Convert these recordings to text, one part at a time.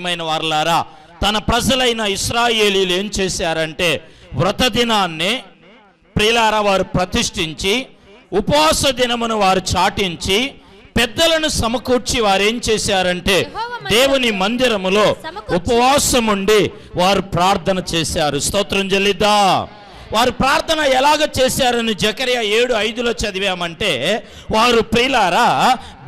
ప్రియమైన వారలారా, తన ప్రజలైన ఇశ్రాయేలీలు ఏం చేశారంటే వ్రత దినాన్నే ప్రియులారా వారు ప్రతిష్ఠించి, ఉపవాస దినమును వారు చాటించి, పెద్దలను సమకూర్చి వారు ఏం చేశారంటే దేవుని మందిరములో ఉపవాసం ఉండి వారు ప్రార్థన చేశారు. స్తోత్రం చెల్లిద్దా. వారు ప్రార్థన ఎలాగ చేశారని జకర్యా 7:5 చదివామంటే, వారు ప్రియులారా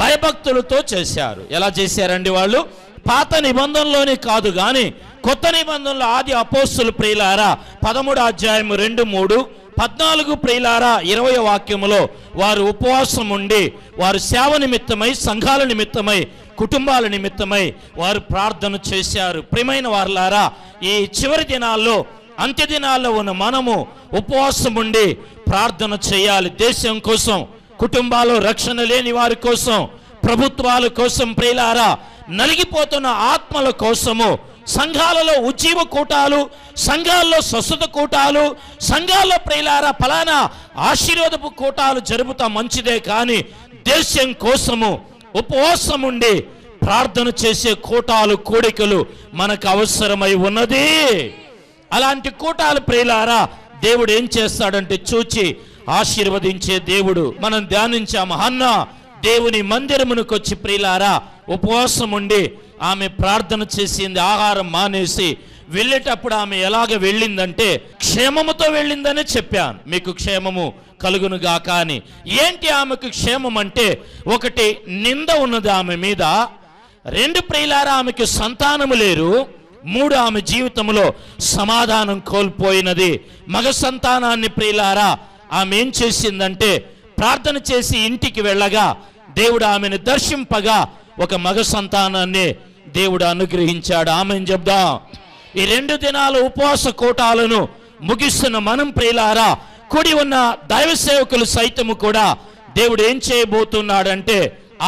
భయభక్తులతో చేశారు. ఎలా చేశారండి వాళ్ళు? పాత నిబంధనలోనే కాదు కానీ కొత్త నిబంధనలో ఆది అపోస్తులు ప్రియులారా 13:2-3, 14 ప్రియులారా 20వ వాక్యములో వారు ఉపవాసం ఉండి వారు సేవ నిమిత్తమై, సంఘాల నిమిత్తమై, కుటుంబాల నిమిత్తమై వారు ప్రార్థన చేశారు. ప్రియమైన వారలారా, ఈ చివరి దినాల్లో, అంత్య దినాల్లో ఉన్న మనము ఉపవాసం ఉండి ప్రార్థన చేయాలి. దేశం కోసం, కుటుంబాల్లో రక్షణ లేని వారి కోసం, ప్రభుత్వాల కోసం, ప్రియులారా నలిగిపోతున్న ఆత్మల కోసము, సంఘాలలో ఉజ్జీవ కూటాలు, సంఘాల్లో స్వస్థత కూటాలు, సంఘాల్లో ప్రియులారా ఫలానా ఆశీర్వాదపు కూటాలు జరుపుతా మంచిదే, కానీ దేశం కోసము ఉపవాసం ఉండి ప్రార్థన చేసే కూటాలు, కూడికలు మనకు అవసరమై ఉన్నది. అలాంటి కూటాలు ప్రియులారా దేవుడు ఏం చేస్తాడంటే చూచి ఆశీర్వదించే దేవుడు. మనం ధ్యానించాము, హన్నా దేవుని మందిరమునకు వచ్చి ప్రియులారా ఉపవాసం ఉండి ఆమె ప్రార్థన చేసింది. ఆహారం మానేసి వెళ్ళేటప్పుడు ఆమె ఎలాగ వెళ్ళిందంటే క్షేమముతో వెళ్ళిందనే చెప్పాను, మీకు క్షేమము కలుగునుగా. కానీ ఏంటి ఆమెకు క్షేమం అంటే, ఒకటి నింద ఉన్నది ఆమె మీద, 2 ప్రియులారా ఆమెకు సంతానము లేరు, 3 ఆమె జీవితంలో సమాధానం కోల్పోయినది. మగ సంతానాన్ని ప్రియులారా ఆమె ఏం చేసిందంటే ప్రార్థన చేసి ఇంటికి వెళ్ళగా దేవుడు ఆమెను దర్శింపగా ఒక మగ సంతానాన్ని దేవుడు అనుగ్రహించాడు. ఆమెను చెప్దాం. ఈ 2 దినాల ఉపవాస కూటాలను ముగిస్తున్న మనం ప్రియులారా, కూడి ఉన్న దైవ సేవకులు సైతము కూడా దేవుడు ఏం చేయబోతున్నాడంటే,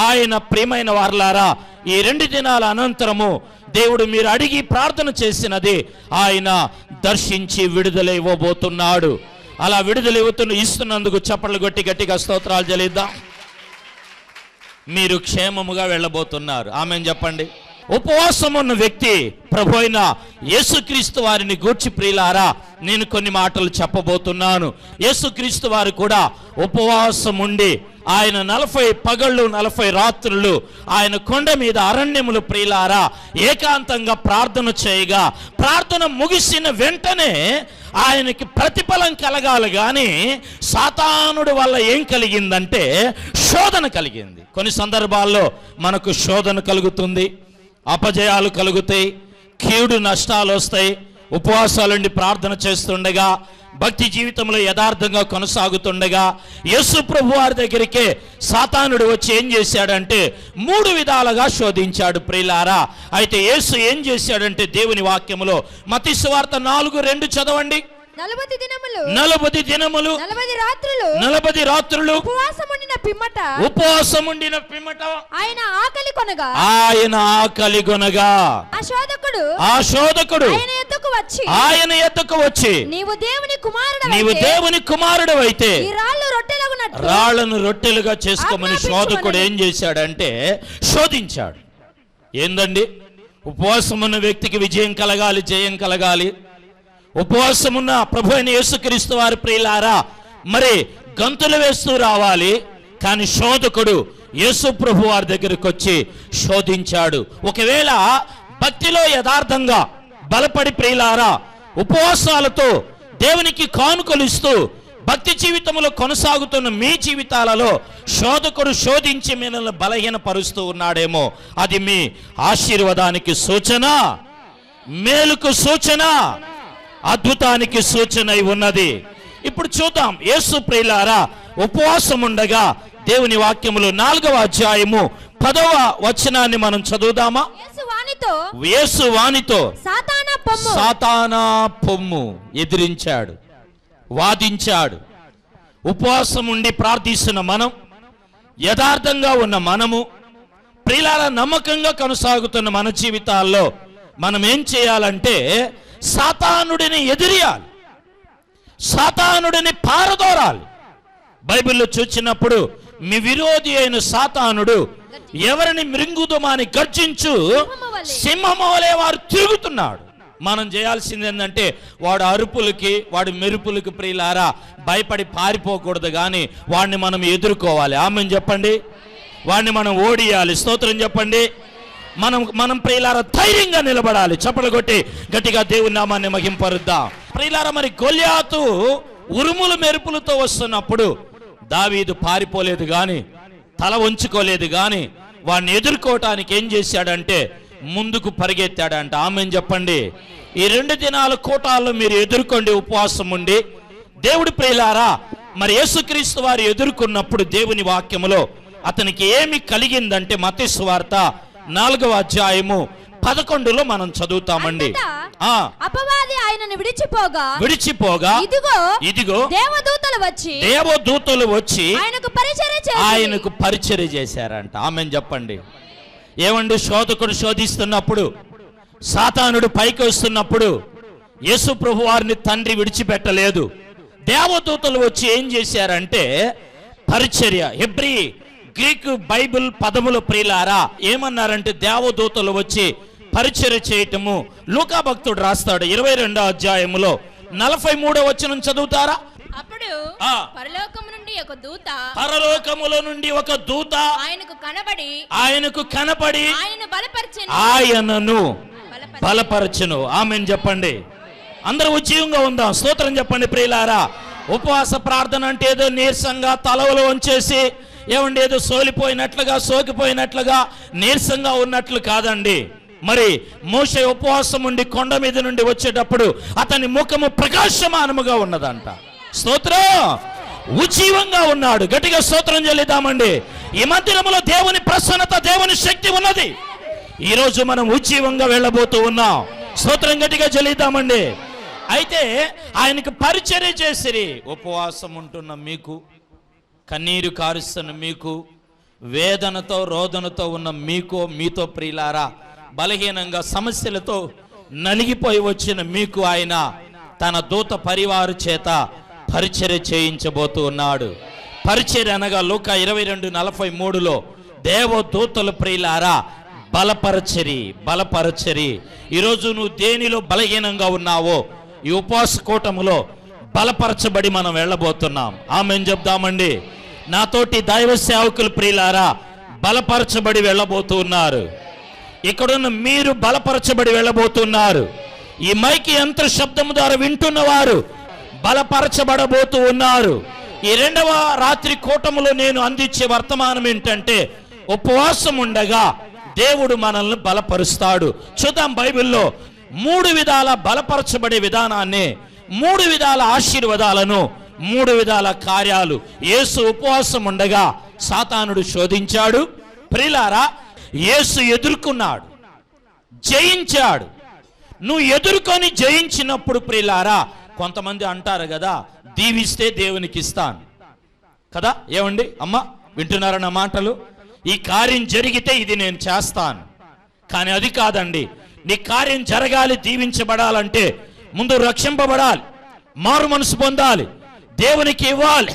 ఆయన ప్రియమైన వారలారా ఈ 2 దినాల అనంతరము దేవుడు మీరు అడిగి ప్రార్థన చేసినది ఆయన దర్శించి విడుదల ఇవ్వబోతున్నాడు. అలా విడుదల ఇస్తున్నందుకు చప్పట్లు కొట్టి గట్టిగా స్తోత్రాలు చెల్లిద్దాం. మీరు క్షేమముగా వెళ్ళబోతున్నారు. ఆమేన్ చెప్పండి. ఉపవాసం ఉన్న వ్యక్తి ప్రభు అయిన యేసుక్రీస్తు వారిని గూర్చి ప్రియులారా నేను కొన్ని మాటలు చెప్పబోతున్నాను. యేసుక్రీస్తు వారు కూడా ఉపవాసం ఉండి ఆయన 40 పగళ్ళు 40 రాత్రులు ఆయన కొండ మీద అరణ్యములు ప్రియులారా ఏకాంతంగా ప్రార్థన చేయగా, ప్రార్థన ముగిసిన వెంటనే ఆయనకి ప్రతిఫలం కలగాలి. కానీ సాతానుడి వల్ల ఏం కలిగిందంటే శోధన కలిగింది. కొన్ని సందర్భాల్లో మనకు శోధన కలుగుతుంది, అపజయాలు కలుగుతాయి, కీడు నష్టాలు వస్తాయి. ఉపవాసాలుండి ప్రార్థన చేస్తుండగా, భక్తి జీవితంలో యథార్థంగా కొనసాగుతుండగా యేసు ప్రభు వారి దగ్గరికే సాతానుడు వచ్చి ఏం చేశాడంటే 3 విధాలుగా శోధించాడు ప్రియులారా. అయితే యేసు ఏం చేశాడంటే దేవుని వాక్యములో మత్తయి సువార్త 4:2 చదవండి. 40 దినములు 40 రాత్రులు ఉపవాసం ఉండిన పిమ్మట ఆయన ఆకలి కొనగా ఆ శోధకుడు ఆయన ఎద్దకు వచ్చి నీవు దేవుని కుమారుడు అయితే రాళ్లను రొట్టెలుగా చేసుకోమని శోధకుడు ఏం చేశాడంటే శోధించాడు. ఏందండి? ఉపవాసం ఉన్న వ్యక్తికి విజయం కలగాలి, జయం కలగాలి. ఉపవాసమున్న ప్రభు అయిన యేసుక్రీస్తు వారి ప్రియులారా మరి గంతులు వేస్తూ రావాలి. కానీ శోధకుడు యేసు ప్రభు వారి దగ్గరికి వచ్చి శోధించాడు. ఒకవేళ భక్తిలో యథార్థంగా బలపడి ప్రియులారా ఉపవాసాలతో దేవునికి కానుకలు ఇస్తూ భక్తి జీవితంలో కొనసాగుతున్న మీ జీవితాలలో శోధకుడు శోధించి మిమ్మల్ని బలహీనపరుస్తూ ఉన్నాడేమో, అది మీ ఆశీర్వాదానికి సూచన, మేలుకు సూచన, అద్భుతానికి సూచన ఉన్నది. ఇప్పుడు చూద్దాం. యేసు ప్రియులారా ఉపవాసం ఉండగా దేవుని వాక్యములో 4వ అధ్యాయము 10వ వచనాన్ని మనం చదువుదామా? యేసు వానితో సాతానా పొమ్ము ఎదిరించాడు, వాదించాడు. ఉపవాసం ఉండి ప్రార్థిస్తున్న మనం, యథార్థంగా ఉన్న మనము ప్రియులారా నమ్మకంగా కొనసాగుతున్న మన జీవితాల్లో మనం ఏం చేయాలంటే సాతానుడిని ఎదిరియాలి, సాతానుడిని పారదోరాలి. బైబిల్లో చూచినప్పుడు మీ విరోధి అయిన సాతానుడు ఎవరిని మృంగుదుమని గర్జించు సింహము వలె వారు తిరుగుతున్నాడు. మనం చేయాల్సింది ఏంటంటే వాడు అరుపులకి వాడి మెరుపులకి ప్రియులారా భయపడి పారిపోకూడదు, కానీ వాడిని మనం ఎదుర్కోవాలి. ఆమేన్ చెప్పండి. వాడిని మనం ఓడియాలి. స్తోత్రం చెప్పండి. మనం ప్రియులారా ధైర్యంగా నిలబడాలి. చప్పలు కొట్టి గట్టిగా దేవుని నామాన్ని మహింపరుద్దాం. ప్రియులారా, మరి గొల్యాతు ఉరుములు మెరుపులతో వస్తున్నప్పుడు దావీదు పారిపోలేదు గాని, తల వంచుకోలేదు గాని, వాడిని ఎదుర్కోవటానికి ఏం చేశాడంటే ముందుకు పరిగెత్తాడంట. ఆమేన్ చెప్పండి. ఈ 2 దినాల కోటాల్లో మీరు ఎదుర్కోండి, ఉపవాసం ఉండి. దేవుడి ప్రియులారా, మరి యేసుక్రీస్తు వారు ఎదుర్కొన్నప్పుడు దేవుని వాక్యములో అతనికి ఏమి కలిగిందంటే మత్తయి సువార్త 4వ అధ్యాయము 11లో మనం చదువుతామండి. అపవాది ఆయనను విడిచిపోగా ఇదిగో దేవదూతలు వచ్చి ఆయనకు పరిచర్య చేశారంట. ఆమేన్ చెప్పండి. ఏమండి, శోధకుడు శోధిస్తున్నప్పుడు, సాతానుడు పైకి వస్తున్నప్పుడు యేసు ప్రభు వారిని తండ్రి విడిచిపెట్టలేదు. దేవదూతలు వచ్చి ఏం చేశారంటే పరిచర్య. హెబ్రీ గ్రీకు బైబిల్ పదముల ప్రియులారా ఏమన్నారంటే దేవదూతలు వచ్చి పరిచర్య చేయటము. లూకా భక్తుడు రాస్తాడు 22వ అధ్యాయములో 43వ వచనం చదువుతారా? అప్పుడు పరలోకములో నుండి ఒక దూత ఆయనకు కనబడి ఆయనను బలపరచును. ఆమేన్ చెప్పండి. అందరూ ఉజ్జీవంగా ఉందాం. స్తోత్రం చెప్పండి ప్రియులారా. ఉపవాస ప్రార్థన అంటే ఏదో నీరసంగా తలవలో వంచేసి ఏమండి ఏదో సోలిపోయినట్లుగా సోకిపోయినట్లుగా నీరసంగా ఉన్నట్లు కాదండి. మరి మోషే ఉపవాసం ఉండి కొండ మీద నుండి వచ్చేటప్పుడు అతని ముఖము ప్రకాశమానముగా ఉన్నదంట. స్తోత్రం. ఉజ్జీవంగా ఉన్నాడు. గట్టిగా స్తోత్రం చెల్లిద్దామండి. ఈ మందిరములో దేవుని ప్రసన్నత, దేవుని శక్తి ఉన్నది. ఈరోజు మనం ఉజ్జీవంగా వెళ్ళబోతూ ఉన్నాం. స్తోత్రం గట్టిగా చెల్లిద్దామండి. అయితే ఆయనకు పరిచర్య చేసిరి. ఉపవాసం ఉంటున్న మీకు, కన్నీరు కారుస్తున్న మీకు, వేదనతో రోదనతో ఉన్న మీతో ప్రియులారా, బలహీనంగా సమస్యలతో నలిగిపోయి వచ్చిన మీకు ఆయన తన దూత పరివారు చేత పరిచర్య చేయించబోతూ ఉన్నాడు. పరిచర్య అనగా లూకా 22:43లో దేవదూతలు ప్రియులారా బలపరచరి. ఈరోజు నువ్వు దేనిలో బలహీనంగా ఉన్నావో ఈ ఉపవాస కూటములో బలపరచబడి మనం వెళ్ళబోతున్నాం. ఆమేన్ చెప్దామండి. నాతోటి దైవ సేవకులు ప్రియులారా బలపరచబడి వెళ్ళబోతూ ఉన్నారు. ఇక్కడున్న మీరు బలపరచబడి వెళ్ళబోతున్నారు. ఈ మైకి యంత్ర శబ్దము ద్వారా వింటున్న వారు బలపరచబడబోతూ ఉన్నారు. ఈ 2వ రాత్రి కూటములో నేను అందించే వర్తమానం ఏంటంటే ఉపవాసం ఉండగా దేవుడు మనల్ని బలపరుస్తాడు. చూద్దాం బైబిల్లో 3 విధాల బలపరచబడే విధానాన్ని, 3 విధాల ఆశీర్వాదాలను, 3 విధాల కార్యాలు యేసు ఉపవాసం ఉండగా సాతానుడు శోధించాడు. ప్రియులారా, యేసు ఎదుర్కొన్నాడు, జయించాడు. నువ్వు ఎదుర్కొని జయించినప్పుడు ప్రియులారా, కొంతమంది అంటారు కదా, దీవిస్తే దేవునికి ఇస్తాను కదా. ఏమండి అమ్మ, వింటున్నారా నా మాటలు? ఈ కార్యం జరిగితే ఇది నేను చేస్తాను. కానీ అది కాదండి. నీ కార్యం జరగాలి, దీవించబడాలంటే ముందు రక్షింపబడాలి, మారు మనసు పొందాలి, దేవునికి ఇవ్వాలి,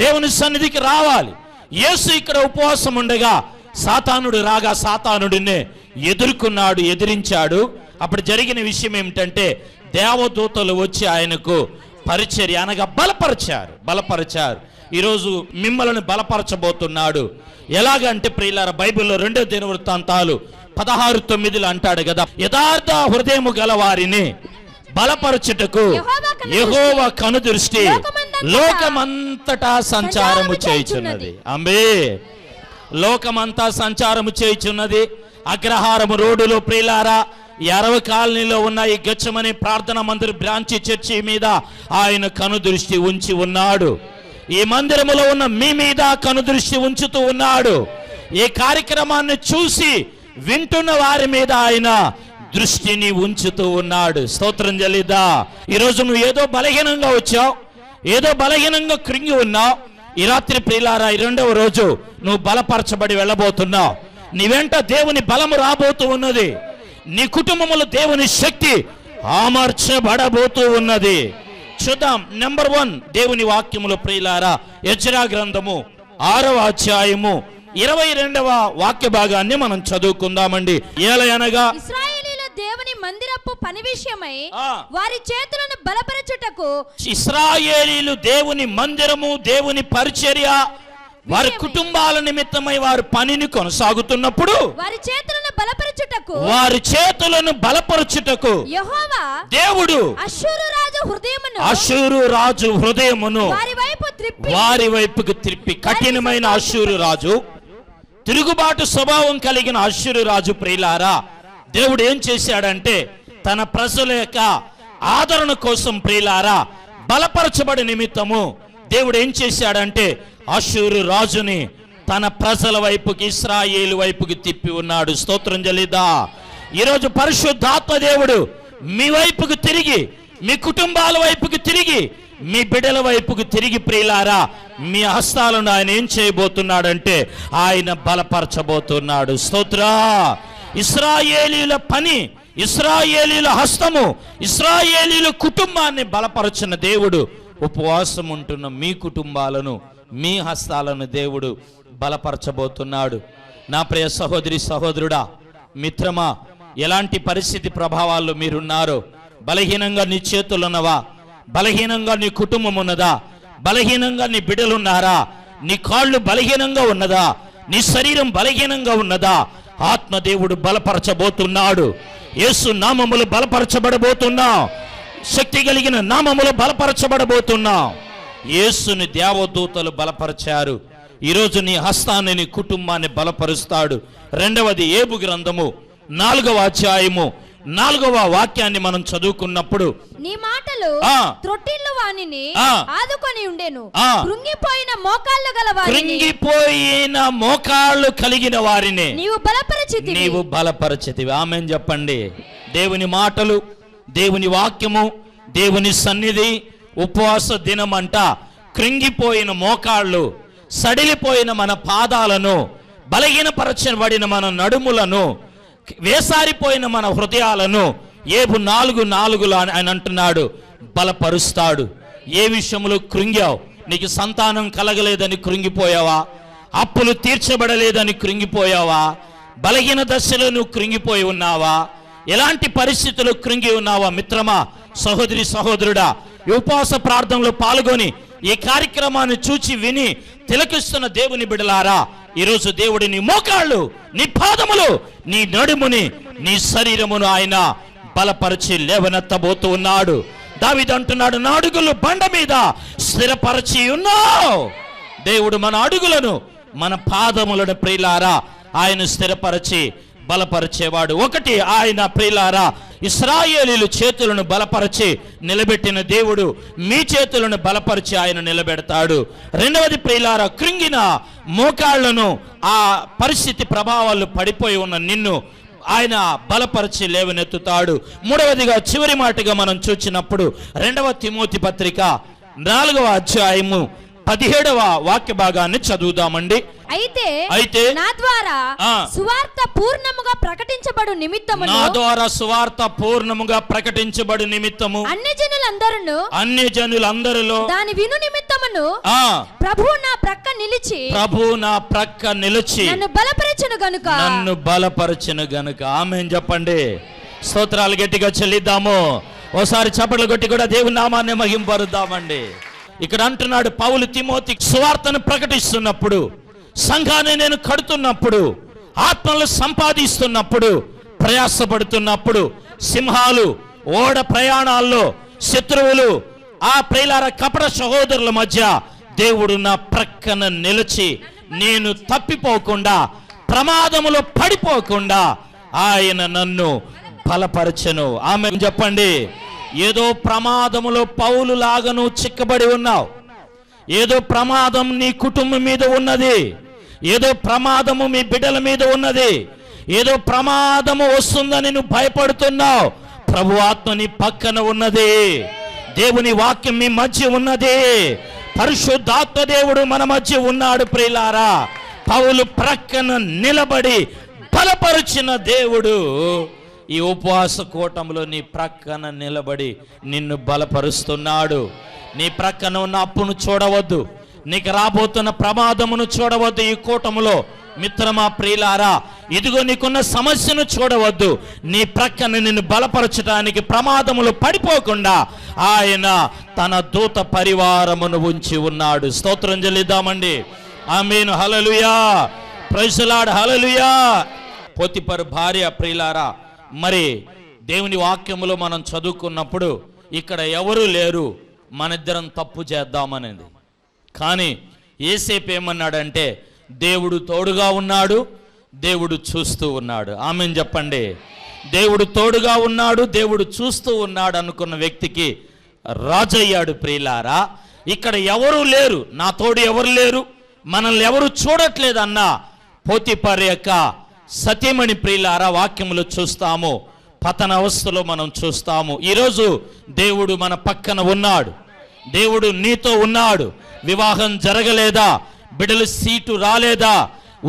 దేవుని సన్నిధికి రావాలి. యేసు ఇక్కడ ఉపవాసం ఉండగా సాతానుడు రాగా సాతానుడినే ఎదుర్కొన్నాడు, ఎదిరించాడు. అప్పుడు జరిగిన విషయం ఏమిటంటే దేవదూతలు వచ్చి ఆయనకు పరిచర్య అనగా బలపరిచారు. ఈరోజు మిమ్మల్ని బలపరచబోతున్నాడు. ఎలాగంటే ప్రియులారా, బైబిల్లో 2వ దినవృత్తాంతాలు 16:9 అంటాడు కదా, యథార్థ హృదయము గల వారిని బలపరచుటకు యెహోవా కనుదృష్టి లోకమంతటా సంచారము చేయుచున్నది. అంబే, లోకమంతా సంచారము చేయుచున్నది. అగ్రహారము రోడ్డులో ప్రియులారా, 60 కాలనీలో ఉన్న ఈ గెత్సేమనే ప్రార్థన మందిర బ్రాంచి చర్చి మీద ఆయన కనుదృష్టి ఉంచి ఉన్నాడు. ఈ మందిరములో ఉన్న మీ మీద కనుదృష్టి ఉంచుతూ ఉన్నాడు. ఈ కార్యక్రమాన్ని చూసి వింటున్న వారి మీద ఆయన దృష్టిని ఉంచుతూ ఉన్నాడు. స్తోత్రం చెల్లిద్దా. ఈరోజు నువ్వు ఏదో బలహీనంగా వచ్చావు, ఏదో బలహీనంగా కృంగి ఉన్నావు. ఈ రాత్రి ప్రియులారా, ఈ 2వ రోజు నువ్వు బలపరచబడి వెళ్ళబోతున్నావు. నీ వెంట దేవుని బలము రాబోతూ ఉన్నది. నీ కుటుంబములో దేవుని శక్తి అమర్చబడబోతూ ఉన్నది. చూద్దాం. నెంబర్ 1 దేవుని వాక్యములో ప్రియులారా, యెజ్రా గ్రంథము 6వ అధ్యాయము 22వ వాక్య భాగాన్ని మనం చదువుకుందామండి. ఏలయనగా ఇశ్రాయేలీయుల దేవుని మందిరపు పని విషయమై వారి చేతులను బలపరచుటకు, ఇశ్రాయేలీయులు దేవుని మందిరము, దేవుని పరిచర్య, వారి కుటుంబాల నిమిత్తమై వారు పనిని కొనసాగుతున్నప్పుడు వారి చేతులను బలపరచుటకు యెహోవా దేవుడు అష్షూరు రాజు హృదయమును వారి వైపుకు త్రిప్పి, కఠినమైన అష్షూరు రాజు, తిరుగుబాటు స్వభావం కలిగిన అష్షూరు రాజు ప్రియులారా, దేవుడు ఏం చేశాడంటే తన ప్రజల యొక్క ఆదరణ కోసం ప్రియులారా, బలపరచబడి నిమిత్తము దేవుడు ఏం చేశాడంటే అష్షూరు రాజుని తన ప్రజల వైపుకి, ఇశ్రాయేలు వైపుకి తిప్పి ఉన్నాడు. స్తోత్రం చెల్లిద్దా. ఈరోజు పరిశుద్ధాత్మ దేవుడు మీ వైపుకు తిరిగి, మీ కుటుంబాల వైపుకి తిరిగి, మీ బిడ్డల వైపుకు తిరిగి ప్రియులారా, మీ హస్తాలను ఆయన ఏం చేయబోతున్నాడంటే ఆయన బలపరచబోతున్నాడు. స్తోత్ర. ఇశ్రాయేలీయుల పని, ఇశ్రాయేలీయుల హస్తము, ఇశ్రాయేలీయుల కుటుంబాన్ని బలపరచిన దేవుడు ఉపవాసం ఉంటున్న మీ కుటుంబాలను, మీ హస్తాలను దేవుడు బలపరచబోతున్నాడు. నా ప్రియ సహోదరి సహోదరుడా, మిత్రమా, ఎలాంటి పరిస్థితి ప్రభావాల్లో మీరున్నారో, బలహీనంగా నీ చేతులున్నవా, బలహీనంగా నీ కుటుంబం ఉన్నదా, బలహీనంగా నీ బిడ్డలున్నారా, నీ కాళ్ళు బలహీనంగా ఉన్నదా, నీ శరీరం బలహీనంగా ఉన్నదా, ఆత్మదేవుడు బలపరచబోతున్నాడు. యేసు నామములు బలపరచబడబోతున్నాం, శక్తి కలిగిన నామములు బలపరచబడబోతున్నాం. యేసుని దేవదూతలు బలపరిచారు. ఈరోజు నీ హస్తాన్ని, నీ కుటుంబాన్ని బలపరుస్తాడు. రెండవది ఏబు గ్రంథము 4వ అధ్యాయము 4వ వాక్యాన్ని మనం చదువుకున్నప్పుడు, నీ మాటలు త్రొట్టిల్లు వానిని ఆదుకొని ఉండెను, కృంగిపోయిన మోకాళ్ళు కలిగిన వారిని నీవు బలపరచితివి. ఆమేన్ చెప్పండి. దేవుని మాటలు, దేవుని వాక్యము, దేవుని సన్నిధి, ఉపవాస దినమంట కృంగిపోయిన మోకాళ్ళు, సడిలిపోయిన మన పాదాలను, బలహీనపరచబడిన మన నడుములను, వేసారిపోయిన మన హృదయాలను ఏబు 4:4 ఆయన అంటున్నాడు బలపరుస్తాడు. ఏ విషయంలో కృంగావు? నీకు సంతానం కలగలేదని కృంగిపోయావా? అప్పులు తీర్చబడలేదని కృంగిపోయావా? బలహీన దశలో నువ్వు కృంగిపోయి ఉన్నావా? ఎలాంటి పరిస్థితుల్లో కృంగి ఉన్నావా? మిత్రమా, సహోదరి సహోదరుడా, ఉపవాస ప్రార్థనలో పాల్గొని ఈ కార్యక్రమాన్ని చూచి విని తిలకిస్తున్న దేవుని బిడ్డలారా, ఈరోజు దేవుడి నీ మోకాళ్ళు, నీ పాదములు, నీ నడుముని, నీ శరీరమును ఆయన బలపరిచి లేవనెత్తబోతూ ఉన్నాడు. దావీదు అంటున్నాడు, నా అడుగులు బండ మీద స్థిరపరచి ఉన్నావు. దేవుడు మన అడుగులను, మన పాదములను ప్రియులారా ఆయన స్థిరపరచి బలపరిచేవాడు. ఒకటి, ఆయన ప్రియులారా ఇశ్రాయేలీయుల చేతులను బలపరిచి నిలబెట్టిన దేవుడు మీ చేతులను బలపరిచి ఆయన నిలబెడతాడు. రెండవది ప్రియులారా, కృంగిన మోకాళ్లను, ఆ పరిస్థితి ప్రభావాలు పడిపోయి ఉన్న నిన్ను ఆయన బలపరిచి లేవనెత్తుతాడు. మూడవదిగా, చివరి మాటగా మనం చూచినప్పుడు 2వ తిమోతి పత్రిక 4వ అధ్యాయము 17వ వాక్య భాగాన్ని చదువుదామండి. అయితే నా ద్వారా సువార్త పూర్ణముగా ప్రకటించబడు నిమిత్తము అన్ని జనులందరిలో దాని విను నిమిత్తమును ప్రభు నా ప్రక్క నిలిచి నన్ను బలపరచును గనుక. ఆమేన్ చెప్పండి. స్తోత్రాలు గట్టిగా చెల్లిద్దాము. ఓసారి చప్పట్లు కొట్టి కూడా దేవుని నామాన్ని మహింపరుద్దామండి. ఇక్కడ అంటున్నాడు పౌలు తిమోతికి, సువార్తను ప్రకటిస్తున్నప్పుడు, సంఘాన్ని నేను కడుతున్నప్పుడు, ఆత్మలు సంపాదిస్తున్నప్పుడు, ప్రయాసపడుతున్నప్పుడు, సింహాలు ఓడ ప్రయాణాల్లో, శత్రువులు, ఆ ప్రియులార కపట సహోదరుల మధ్య దేవుడు నా ప్రక్కన నిలిచి నేను తప్పిపోకుండా, ప్రమాదములో పడిపోకుండా ఆయన నన్ను బలపరచెను. ఆమె చెప్పండి. ఏదో ప్రమాదములో పౌలు లాగను చిక్కబడి ఉన్నావు. ఏదో ప్రమాదం నీ కుటుంబం మీద ఉన్నది, ఏదో ప్రమాదము మీ బిడ్డల మీద ఉన్నది, ఏదో ప్రమాదము వస్తుందని నువ్వు భయపడుతున్నావు. ప్రభు ఆత్మ నీ పక్కన ఉన్నది, దేవుని వాక్యం మీ మధ్య ఉన్నది, పరిశుద్ధాత్మ దేవుడు మన మధ్య ఉన్నాడు. ప్రియులారా, పౌలు ప్రక్కన నిలబడి బలపరిచిన దేవుడు ఈ ఉపవాస కూటంలో నీ ప్రక్కన నిలబడి నిన్ను బలపరుస్తున్నాడు. నీ ప్రక్కన ఉన్న అప్పును చూడవద్దు, నీకు రాబోతున్న ప్రమాదమును చూడవద్దు. ఈ కూటములో మిత్రమా ప్రియులారా, ఇదిగో నీకున్న సమస్యను చూడవద్దు. నీ ప్రక్కన నిన్ను బలపరచడానికి, ప్రమాదములు పడిపోకుండా ఆయన తన దూత పరివారమును ఉంచి ఉన్నాడు. స్తోత్రం చెల్లిద్దామండి. ఆమేన్. హల్లెలూయా. Praise the lord. హల్లెలూయా. పోతిఫరు భార్య ప్రియులారా, మరి దేవుని వాక్యములో మనం చదువుకున్నప్పుడు ఇక్కడ ఎవరు లేరు, మనిద్దరం తప్పు చేద్దామనేది. కానీ యేసేపు ఏమన్నాడంటే, దేవుడు తోడుగా ఉన్నాడు, దేవుడు చూస్తూ ఉన్నాడు. ఆమేన్ చెప్పండి. దేవుడు తోడుగా ఉన్నాడు, దేవుడు చూస్తూ ఉన్నాడు అనుకున్న వ్యక్తికి రాజయ్యాడు. ప్రియులారా, ఇక్కడ ఎవరు లేరు, నా తోడు ఎవరు లేరు, మనల్ని ఎవరు చూడట్లేదన్నా పోతిఫరు యొక్క సతీమణి ప్రియులారా వాక్యములు చూస్తాము, పతన అవస్థలో మనం చూస్తాము. ఈరోజు దేవుడు మన పక్కన ఉన్నాడు, దేవుడు నీతో ఉన్నాడు. వివాహం జరగలేదా, బిడ్డల సీటు రాలేదా,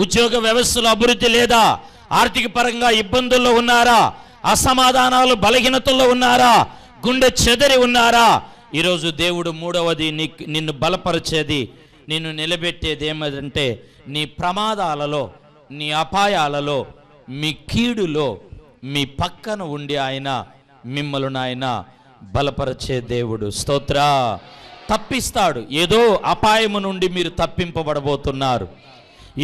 ఉద్యోగ వ్యవస్థలో అభివృద్ధి లేదా, ఆర్థిక పరంగా ఇబ్బందుల్లో ఉన్నారా, అసమాధానాలు బలహీనతల్లో ఉన్నారా, గుండె చెదరి ఉన్నారా, ఈరోజు దేవుడు మూడవది నిన్ను బలపరిచేది, నిన్ను నిలబెట్టేది ఏమంటే, నీ ప్రమాదాలలో, నీ అపాయాలలో, మీ కీడులో మీ పక్కన ఉండి ఆయన మిమ్మల్ని ఆయన బలపరిచే దేవుడు. స్తోత్ర. తప్పిస్తాడు. ఏదో అపాయము నుండి మీరు తప్పింపబడబోతున్నారు,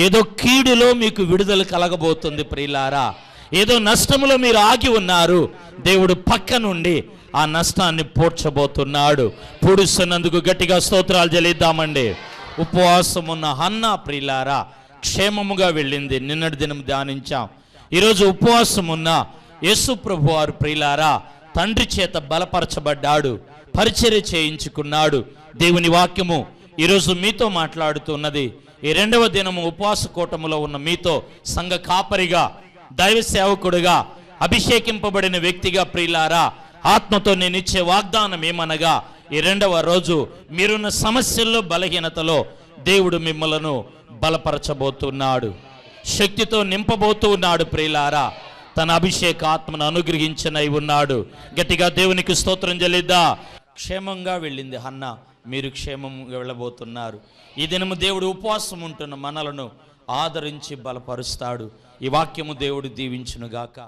ఏదో కీడులో మీకు విడుదల కలగబోతుంది ప్రియులారా, ఏదో నష్టములో మీరు ఆగి ఉన్నారు, దేవుడు పక్క నుండి ఆ నష్టాన్ని పూడ్చబోతున్నాడు. పూడుస్తున్నందుకు గట్టిగా స్తోత్రాలు చెల్లిద్దామండి. ఉపవాసం ఉన్న హన్నా ప్రియులారా క్షేమముగా వెళ్ళింది. నిన్నటి దినం ధ్యానించాం. ఈరోజు ఉపవాసం ఉన్న యేసు ప్రభు వారు ప్రియులారా తండ్రి చేత బలపరచబడ్డాడు, పరిచర్య చేయించుకున్నాడు. దేవుని వాక్యము ఈరోజు మీతో మాట్లాడుతున్నది. ఈ 2వ దినము ఉపవాస కూటములో ఉన్న మీతో సంఘ కాపరిగా, దైవ సేవకుడిగా, అభిషేకింపబడిన వ్యక్తిగా ప్రియులారా ఆత్మతో నేను ఇచ్చే వాగ్దానం ఏమనగా, ఈ 2వ రోజు మీరున్న సమస్యల్లో, బలహీనతలో దేవుడు మిమ్మలను బలపరచబోతున్నాడు, శక్తితో నింపబోతూ ఉన్నాడు ప్రియులారా. తన అభిషేక ఆత్మను అనుగ్రహించనై ఉన్నాడు. గట్టిగా దేవునికి స్తోత్రం చెల్లిద్దా. క్షేమంగా వెళ్ళింది హన్నా, మీరు క్షేమంగా వెళ్ళబోతున్నారు. ఈ దినము దేవుడు ఉపవాసం ఉంటున్న మనలను ఆదరించి బలపరుస్తాడు. ఈ వాక్యము దేవుడు దీవించునుగాక.